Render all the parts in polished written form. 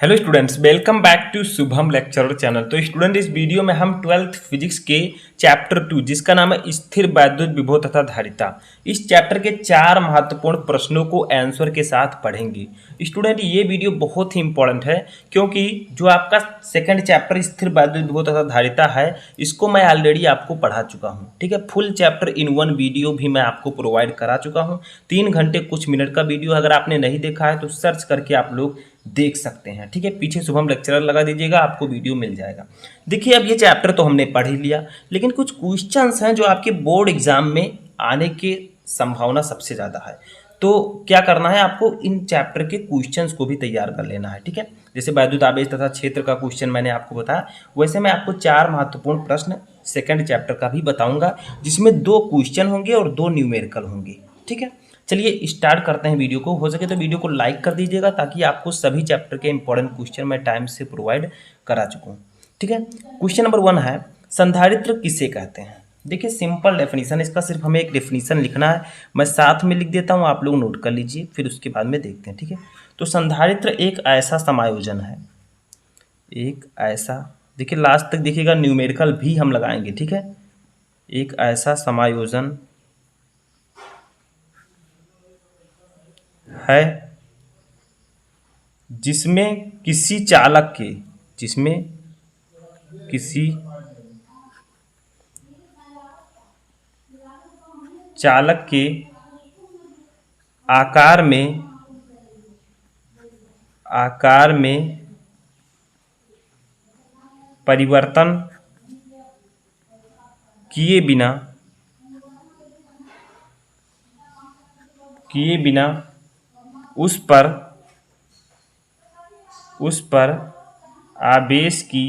Hello students, welcome back to Shubham lecturer channel. तो student, इस video में हम 12th फिजिक्स के चैप्टर 2 जिसका नाम है स्थिर वैद्युत विभव तथा धारिता, इस चैप्टर के 4 महत्वपूर्ण प्रश्नों को आंसर के साथ पढ़ेंगे। स्टूडेंट, ये वीडियो बहुत ही इंपॉर्टेंट है क्योंकि जो आपका सेकंड चैप्टर स्थिर वैद्युत विभव तथा धारिता है, इसको मैं ऑलरेडी आपको पढ़ा चुका हूँ। ठीक है, full chapter in one video भी मैं आपको प्रोवाइड करा चुका हूँ। 3 घंटे कुछ मिनट का वीडियो, अगर आपने नहीं देखा है तो सर्च करके आप लोग देख सकते हैं। ठीक है, पीछे शुभम लेक्चरर लगा दीजिएगा, आपको वीडियो मिल जाएगा। देखिए, अब ये चैप्टर तो हमने पढ़ ही लिया, लेकिन कुछ क्वेश्चंस हैं जो आपके बोर्ड एग्जाम में आने की संभावना सबसे ज़्यादा है। तो क्या करना है, आपको इन चैप्टर के क्वेश्चंस को भी तैयार कर लेना है। ठीक है, जैसे वैद्युत आवेश तथा क्षेत्र का क्वेश्चन मैंने आपको बताया, वैसे मैं आपको 4 महत्वपूर्ण प्रश्न सेकंड चैप्टर का भी बताऊंगा, जिसमें 2 क्वेश्चन होंगे और 2 न्यूमेरिकल होंगे। ठीक है, चलिए स्टार्ट करते हैं वीडियो को। हो सके तो वीडियो को लाइक कर दीजिएगा ताकि आपको सभी चैप्टर के इंपॉर्टेंट क्वेश्चन मैं टाइम से प्रोवाइड करा चुका हूँ। ठीक है, क्वेश्चन नंबर 1 है, संधारित्र किसे कहते हैं। देखिए, सिंपल डेफिनेशन, इसका सिर्फ हमें एक डेफिनेशन लिखना है। मैं साथ में लिख देता हूँ, आप लोग नोट कर लीजिए, फिर उसके बाद में देखते हैं। ठीक है, तो संधारित्र एक ऐसा समायोजन है, एक ऐसा, देखिए लास्ट तक देखिएगा, न्यूमेरिकल भी हम लगाएंगे। ठीक है, एक ऐसा समायोजन है जिसमें किसी चालक के, जिसमें किसी चालक के आकार में परिवर्तन किए बिना उस पर आवेश की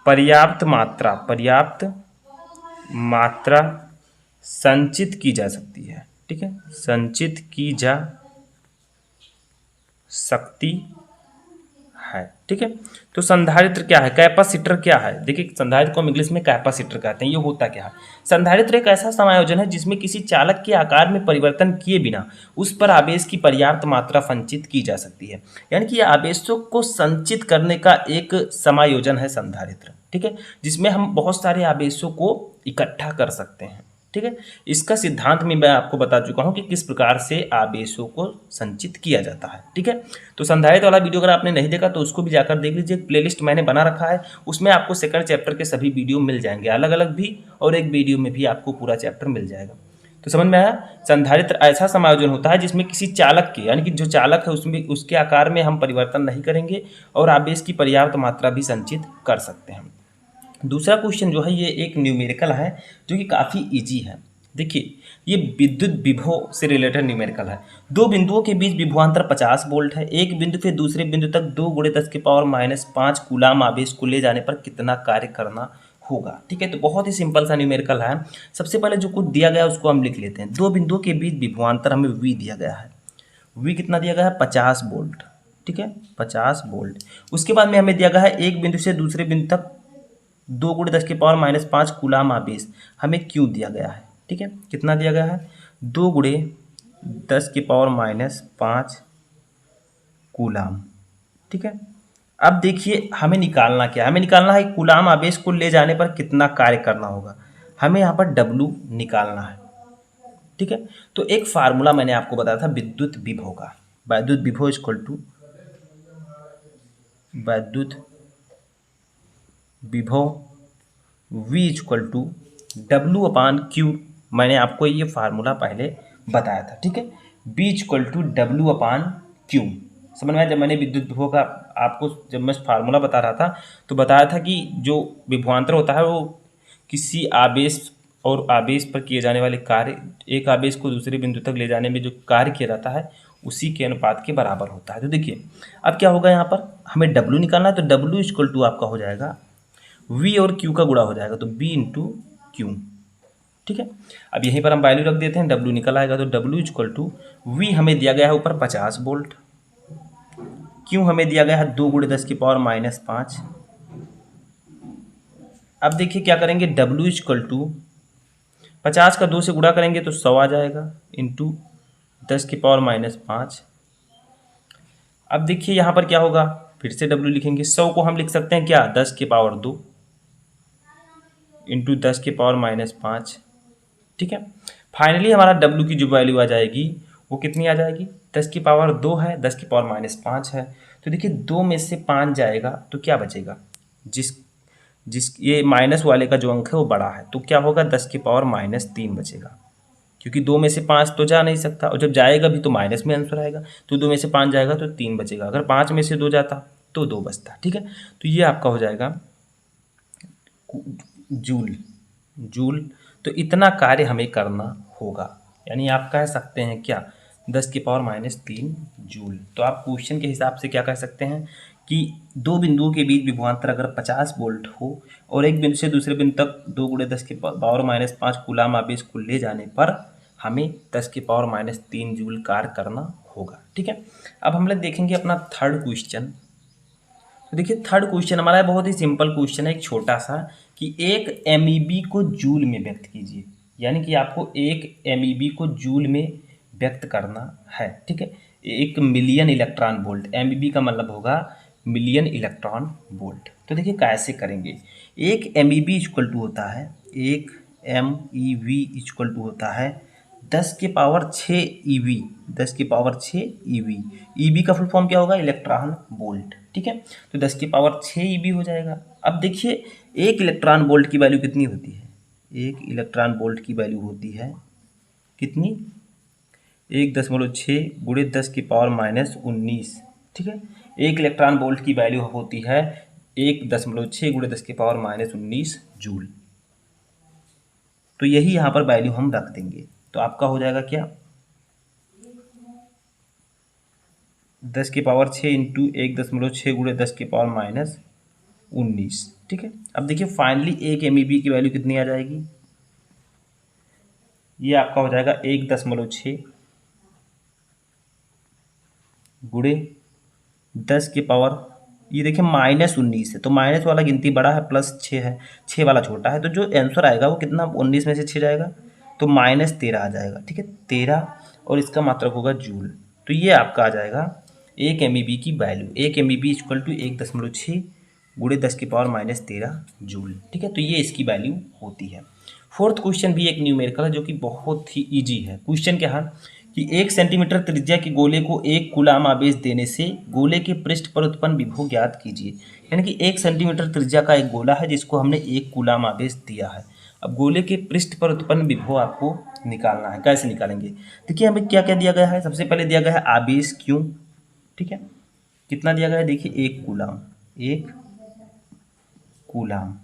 पर्याप्त मात्रा संचित की जा सकती है। ठीक है, संचित की जा सकती है। ठीक है, तो संधारित्र क्या है, कैपेसिटर क्या है। देखिए, संधारित्र को हम इंग्लिश में कैपेसिटर कहते हैं। ये होता क्या है, संधारित्र एक ऐसा समायोजन है जिसमें किसी चालक के आकार में परिवर्तन किए बिना उस पर आवेश की पर्याप्त मात्रा संचित की जा सकती है। यानी कि आवेशों को संचित करने का एक समायोजन है संधारित्र। ठीक है, जिसमें हम बहुत सारे आवेशों को इकट्ठा कर सकते हैं। ठीक है, इसका सिद्धांत में मैं आपको बता चुका हूं कि किस प्रकार से आवेशों को संचित किया जाता है। ठीक है, तो संधारित्र वाला वीडियो अगर आपने नहीं देखा तो उसको भी जाकर देख लीजिए, प्लेलिस्ट मैंने बना रखा है, उसमें आपको सेकंड चैप्टर के सभी वीडियो मिल जाएंगे, अलग अलग भी, और एक वीडियो में भी आपको पूरा चैप्टर मिल जाएगा। तो समझ में आया, संधारित्र ऐसा समायोजन होता है जिसमें किसी चालक के, यानी कि जो चालक है उसमें उसके आकार में हम परिवर्तन नहीं करेंगे और आवेश की पर्याप्त मात्रा भी संचित कर सकते हैं। दूसरा क्वेश्चन जो है, ये एक न्यूमेरिकल है जो कि काफ़ी इजी है। देखिए, ये विद्युत विभव से रिलेटेड न्यूमेरिकल है। 2 बिंदुओं के बीच विभवांतर 50 वोल्ट है। एक बिंदु से दूसरे बिंदु तक 2 × 10⁻⁵ कूलाम आवेश को ले जाने पर कितना कार्य करना होगा। ठीक है, तो बहुत ही सिंपल सा न्यूमेरिकल है। सबसे पहले जो कुछ दिया गया है उसको हम लिख लेते हैं। 2 बिंदुओं के बीच विभवांतर हमें वी दिया गया है। वी कितना दिया गया है, 50 वोल्ट। ठीक है, 50 वोल्ट। उसके बाद में हमें दिया गया है एक बिंदु से दूसरे बिंदु तक 2 × 10⁻⁵ कूलाम आवेश हमें क्यों दिया गया है। ठीक है, कितना दिया गया है, 2 × 10⁻⁵ कूलाम। ठीक है, अब देखिए हमें निकालना क्या है, हमें निकालना है कूलाम आवेश को ले जाने पर कितना कार्य करना होगा। हमें यहाँ पर W निकालना है। ठीक है, तो एक फार्मूला मैंने आपको बताया था विद्युत विभव का, वैद्युत विभव इक्वल टू वैद्युत विभव V इक्वल टू W/Q। मैंने आपको ये फार्मूला पहले बताया था। ठीक है, B इक्वल टू W/Q। समझ में आया, जब मैंने विद्युत विभव का आपको जब मैं फार्मूला बता रहा था तो बताया था कि जो विभवांतर होता है वो किसी आवेश और आवेश पर किए जाने वाले कार्य, एक आवेश को दूसरे बिंदु तक ले जाने में जो कार्य किया जाता है उसी के अनुपात के बराबर होता है। तो देखिए अब क्या होगा, यहाँ पर हमें W निकालना है, तो W इक्वल टू आपका हो जाएगा V और Q का गुणा हो जाएगा, तो B × Q। ठीक है, अब यहीं पर हम वैल्यू रख देते हैं, W निकल आएगा, तो W इक्वल टू V हमें दिया गया है ऊपर 50 वोल्ट, Q हमें दिया गया है 2 × 10⁻⁵। अब देखिए क्या करेंगे, W इक्वल टू 50 का 2 से गुणा करेंगे तो 100 आ जाएगा, इंटू 10⁻⁵ अब देखिए यहाँ पर क्या होगा, फिर से W लिखेंगे। 100 को हम लिख सकते हैं क्या, 10 की पावर 2 इंटू 10 की पावर -5। ठीक है, फाइनली हमारा W की जो वैल्यू आ जाएगी वो कितनी आ जाएगी, 10 की पावर 2 है, 10 की पावर -5 है। तो देखिए 2 में से 5 जाएगा तो क्या बचेगा, जिस जिस ये माइनस वाले का जो अंक है वो बड़ा है, तो क्या होगा, 10 की पावर -3 बचेगा, क्योंकि 2 में से 5 तो जा नहीं सकता, और जब जाएगा भी तो माइनस में आंसर आएगा। तो 2 में से 5 जाएगा तो 3 बचेगा, अगर 5 में से 2 जाता तो 2 बचता। ठीक है, तो ये आपका हो जाएगा जूल। जूल, तो इतना कार्य हमें करना होगा, यानी आप कह सकते हैं क्या, 10 की पावर -3 जूल। तो आप क्वेश्चन के हिसाब से क्या कह सकते हैं कि दो बिंदुओं के बीच विभवांतर अगर 50 वोल्ट हो और एक बिंदु से दूसरे बिंदु तक 2 × 10 की पावर -5 कूलाम आवेश को ले जाने पर हमें 10 की पावर -3 जूल कार्य करना होगा। ठीक है, अब हम लोग देखेंगे अपना थर्ड क्वेश्चन। तो देखिए थर्ड क्वेश्चन हमारा बहुत ही सिंपल क्वेश्चन है, एक छोटा सा, कि एक एमईबी को जूल में व्यक्त कीजिए, यानी कि आपको एक एमईबी को जूल में व्यक्त करना है। ठीक है, एक मिलियन इलेक्ट्रॉन वोल्ट, एमईबी का मतलब होगा मिलियन इलेक्ट्रॉन वोल्ट। तो देखिए कैसे करेंगे, एक एमईबी इक्वल टू होता है, एक एमईवी इक्वल टू होता है 10 के पावर 6 ईवी, 10 की पावर 6 ईवी। ईवी का फुल फॉर्म क्या होगा, इलेक्ट्रॉन वोल्ट। ठीक है, तो 10 की पावर 6 ईवी हो जाएगा। अब देखिए एक इलेक्ट्रॉन वोल्ट की वैल्यू कितनी होती है, एक इलेक्ट्रॉन वोल्ट की वैल्यू होती है कितनी, 1.6 × 10 की पावर -19। ठीक है, एक इलेक्ट्रॉन वोल्ट की वैल्यू होती है 1.6 × 10 की पावर -19 जूल। तो यही यहाँ पर वैल्यू हम रख देंगे, तो आपका हो जाएगा क्या, 10 की पावर 6 इंटू 1.6 × 10 की पावर -19। ठीक है, अब देखिए फाइनली एक एमईबी की वैल्यू कितनी आ जाएगी, ये आपका हो जाएगा 1.6 × 10 की पावर, ये देखिए -19 है, तो माइनस वाला गिनती बड़ा है, +6 है, 6 वाला छोटा है, तो जो आंसर आएगा वो कितना, 19 में से 6 जाएगा तो -13 आ जाएगा। ठीक है, 13, और इसका मात्रक होगा जूल। तो ये आपका आ जाएगा एक एमईबी की वैल्यू, एक एमईबी इक्वल टू 1.6 × 10 की पावर -13 जूल। ठीक है, तो ये इसकी वैल्यू होती है। फोर्थ क्वेश्चन भी एक न्यूमेरिकल है जो कि बहुत ही ईजी है। क्वेश्चन क्या है कि 1 सेंटीमीटर त्रिज्या के गोले को 1 कूलाम आवेश देने से गोले के पृष्ठ पर उत्पन्न विभव ज्ञात कीजिए। यानी कि 1 सेंटीमीटर त्रिज्या का एक गोला है जिसको हमने 1 कूलाम आवेश दिया है। अब गोले के पृष्ठ पर उत्पन्न विभव आपको निकालना है, कैसे निकालेंगे, देखिए हमें क्या क्या दिया गया है, सबसे पहले दिया गया है आवेश क्यू। ठीक है, कितना दिया गया है, देखिए 1 कूलाम, 1 कूलाम।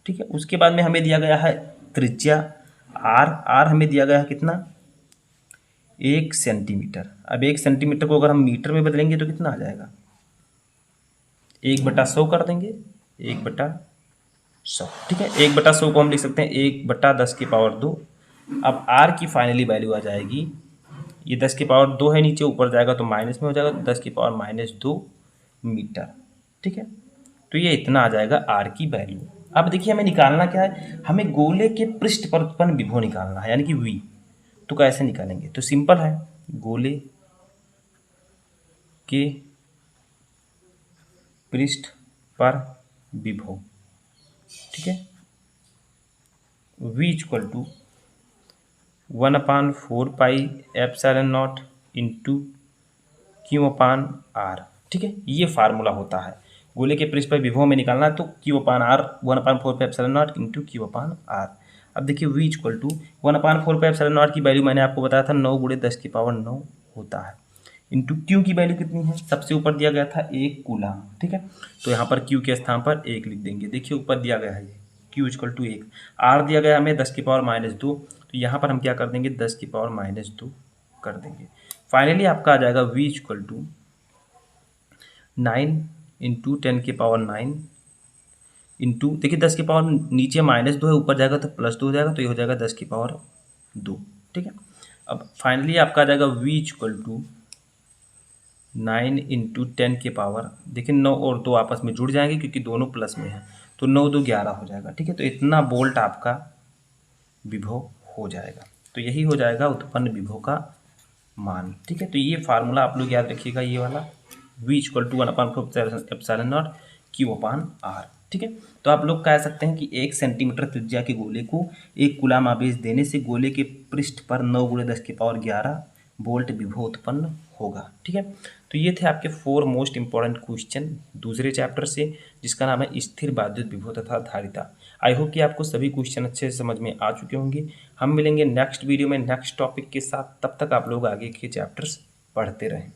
ठीक है, उसके बाद में हमें दिया गया है त्रिज्या आर, आर हमें दिया गया है कितना, 1 सेंटीमीटर। अब 1 सेंटीमीटर को अगर हम मीटर में बदलेंगे तो कितना आ जाएगा, 1/100 कर देंगे, 1/100। ठीक है, 1/100 को हम लिख सकते हैं 1/10 की पावर 2। अब आर की फाइनली वैल्यू आ जाएगी, ये 10 की पावर 2 है, नीचे ऊपर जाएगा तो माइनस में हो जाएगा, 10 की पावर -2 मीटर। ठीक है, तो ये इतना आ जाएगा आर की वैल्यू। अब देखिए हमें निकालना क्या है, हमें गोले के पृष्ठ पर उत्पन्न विभव निकालना है, यानी कि वी। तो कैसे निकालेंगे, तो सिंपल है, गोले के पृष्ठ पर विभव। ठीक है, v equal to 1/4 pi epsilon not into Q/R। ठीक है, ये फार्मूला होता है, गोले के पृष्ठ पर विभव में निकालना है तो Q/R 1/4 pi epsilon not into Q/R। अब देखिए v equal to 1/4 pi epsilon not की वैल्यू मैंने आपको बताया था 9 × 10 की पावर 9 होता है, इंटू Q की वैल्यू कितनी है, सबसे ऊपर दिया गया था 1 कूलाम। ठीक है, तो यहाँ पर Q के स्थान पर 1 लिख देंगे, देखिए ऊपर दिया गया है Q इक्वल टू 1, R दिया गया हमें 10 की पावर -2, तो यहाँ पर हम क्या कर देंगे, 10 की पावर -2 कर देंगे। फाइनली आपका आ जाएगा v इक्वल टू 9 इंटू 10 की पावर 9 इंटू, देखिए 10 की पावर नीचे -2 है, ऊपर जाएगा तो +2 हो जाएगा, तो ये हो जाएगा 10 की पावर 2। ठीक है, अब फाइनली आपका आ जाएगा v इक्वल टू 9 इंटू 10 की पावर, देखिए 9 और 2 आपस में जुड़ जाएंगे क्योंकि दोनों प्लस में है, तो 9 2 11 हो जाएगा। ठीक है, तो इतना वोल्ट आपका विभव हो जाएगा, तो यही हो जाएगा उत्पन्न विभव का मान। ठीक है, तो ये फार्मूला आप लोग याद रखिएगा, ये वाला। V equal to 1/4 Q/R। ठीक है, तो आप लोग कह सकते हैं कि 1 सेंटीमीटर त्रिज्या के गोले को 1 कूलाम आवेश देने से गोले के पृष्ठ पर 9 × 10⁻11 वोल्ट विभव उत्पन्न होगा। ठीक है, तो ये थे आपके 4 मोस्ट इंपॉर्टेंट क्वेश्चन दूसरे चैप्टर से, जिसका नाम है स्थिर विद्युत विभव तथा धारिता। आई होप कि आपको सभी क्वेश्चन अच्छे से समझ में आ चुके होंगे। हम मिलेंगे नेक्स्ट वीडियो में नेक्स्ट टॉपिक के साथ, तब तक आप लोग आगे के चैप्टर्स पढ़ते रहें।